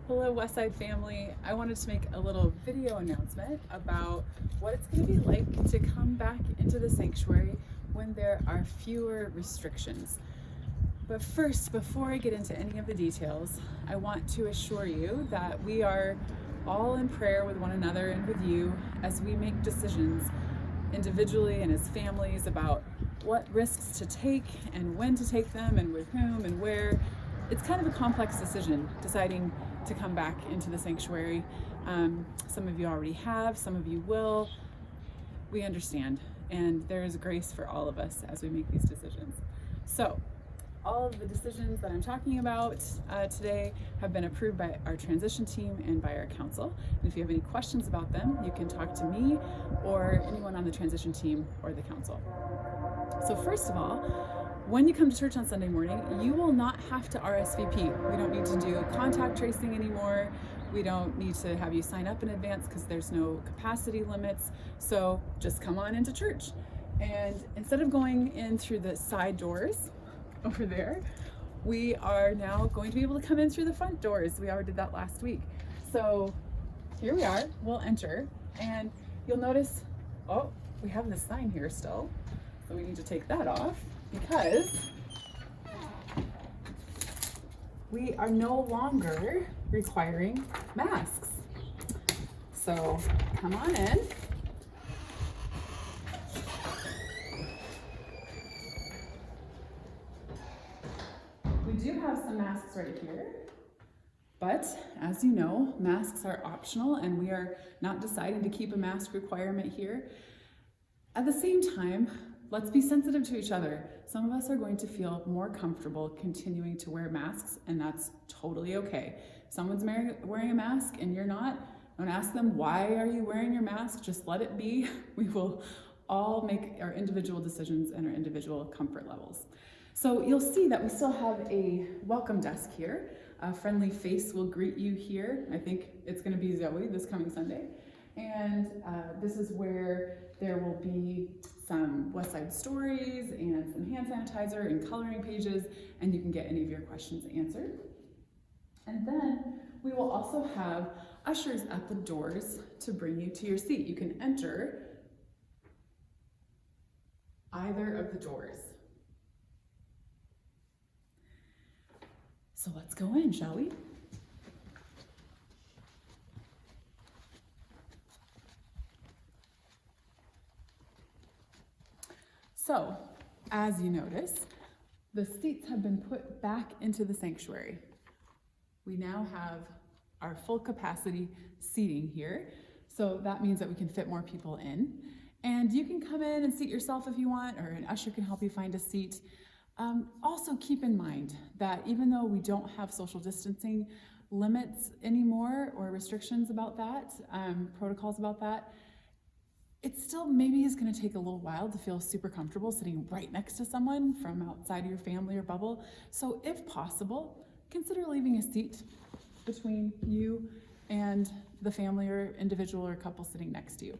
Hello, Westside family. I wanted to make a little video announcement about what it's going to be like to come back into the sanctuary when there are fewer restrictions. But first, before I get into any of the details, I want to assure you that we are all in prayer with one another and with you as we make decisions individually and as families about what risks to take and when to take them and with whom and where. It's kind of a complex decision deciding to come back into the sanctuary. Some of you already have, some of you will. We understand, and there is grace for all of us as we make these decisions. So, all of the decisions that I'm talking about today have been approved by our transition team and by our council. And if you have any questions about them, you can talk to me or anyone on the transition team or the council. So first of all, when you come to church on Sunday morning, you will not have to RSVP. We don't need to do contact tracing anymore. We don't need to have you sign up in advance because there's no capacity limits. So just come on into church. And instead of going in through the side doors over there, we are now going to be able to come in through the front doors. We already did that last week. So here we are, we'll enter, and you'll notice, oh, we have this sign here still. So we need to take that off because we are no longer requiring masks. So come on in. We do have some masks right here, but as you know, masks are optional and we are not deciding to keep a mask requirement here. At the same time, let's be sensitive to each other. Some of us are going to feel more comfortable continuing to wear masks, and that's totally okay. If someone's wearing a mask and you're not, don't ask them, why are you wearing your mask? Just let it be. We will all make our individual decisions and our individual comfort levels. So you'll see that we still have a welcome desk here. A friendly face will greet you here. I think it's gonna be Zoe this coming Sunday. And this is where there will be some Westside stories and some hand sanitizer and coloring pages, and you can get any of your questions answered. And then we will also have ushers at the doors to bring you to your seat. You can enter either of the doors. So let's go in, shall we? So, as you notice, the seats have been put back into the sanctuary. We now have our full capacity seating here, so that means that we can fit more people in. And you can come in and seat yourself if you want, or an usher can help you find a seat. Also keep in mind that even though we don't have social distancing limits anymore or restrictions about that, protocols about that, it still maybe is going to take a little while to feel super comfortable sitting right next to someone from outside of your family or bubble. So if possible, consider leaving a seat between you and the family or individual or couple sitting next to you.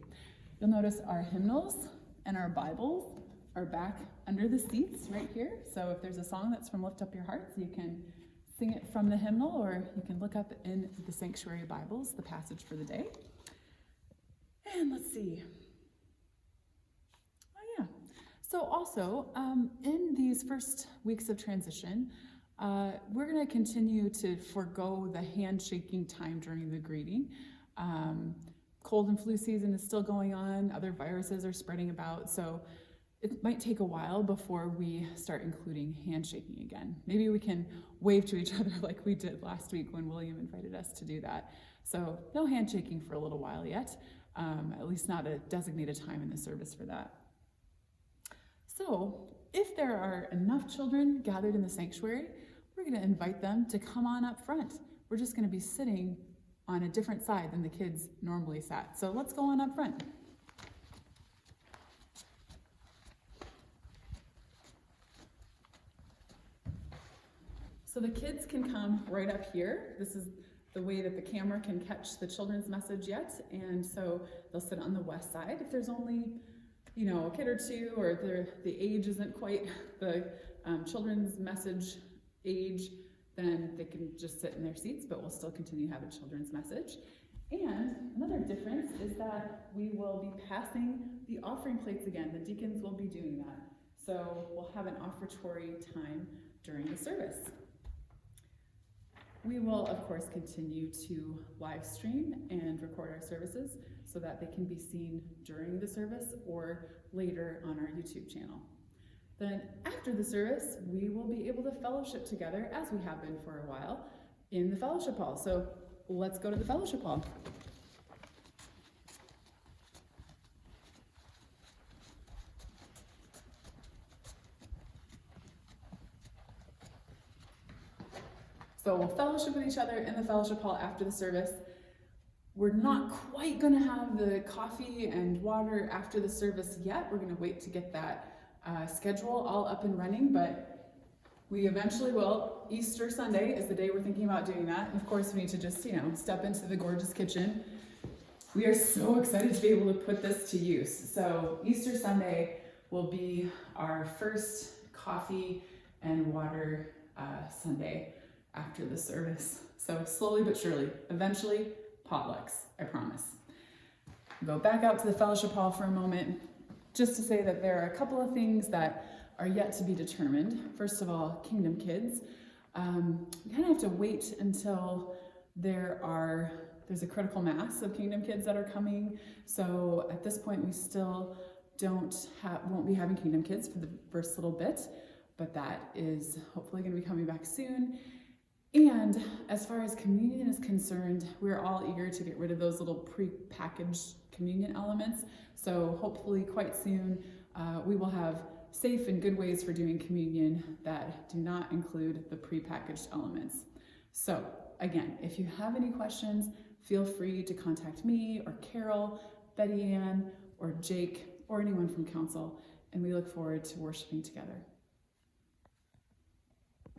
You'll notice our hymnals and our Bibles are back under the seats right here. So if there's a song that's from Lift Up Your Hearts, you can sing it from the hymnal, or you can look up in the sanctuary Bibles the passage for the day. And let's see. So also, in these first weeks of transition, we're going to continue to forego the handshaking time during the greeting. Cold and flu season is still going on. Other viruses are spreading about. So it might take a while before we start including handshaking again. Maybe we can wave to each other like we did last week when William invited us to do that. So no handshaking for a little while yet, at least not a designated time in the service for that. So if there are enough children gathered in the sanctuary, we're going to invite them to come on up front. We're just going to be sitting on a different side than the kids normally sat. So let's go on up front. So the kids can come right up here. This is the way that the camera can catch the children's message yet. And so they'll sit on the west side. If there's only a kid or two, or the age isn't quite the children's message age, then they can just sit in their seats, but we'll still continue to have a children's message. And another difference is that we will be passing the offering plates again. The deacons will be doing that. So we'll have an offertory time during the service. We will, of course, continue to live stream and record our services so that they can be seen during the service or later on our YouTube channel. Then after the service, we will be able to fellowship together, as we have been for a while, in the fellowship hall. So let's go to the fellowship hall. So we'll fellowship with each other in the fellowship hall after the service. We're not quite going to have the coffee and water after the service yet. We're going to wait to get that schedule all up and running, but we eventually will. Easter Sunday is the day we're thinking about doing that. And of course, we need to just, step into the gorgeous kitchen. We are so excited to be able to put this to use. So Easter Sunday will be our first coffee and water Sunday after the service. So slowly but surely, eventually potlucks, I promise. Go back out to the fellowship hall for a moment, just to say that there are a couple of things that are yet to be determined. First of all, Kingdom Kids. We kind of have to wait until there's a critical mass of Kingdom Kids that are coming. So at this point, we still won't be having Kingdom Kids for the first little bit, but that is hopefully going to be coming back soon. And as far as communion is concerned, we're all eager to get rid of those little pre-packaged communion elements. So hopefully quite soon we will have safe and good ways for doing communion that do not include the pre-packaged elements. So again, if you have any questions, feel free to contact me or Carol, Betty Ann, or Jake, or anyone from council, and we look forward to worshiping together.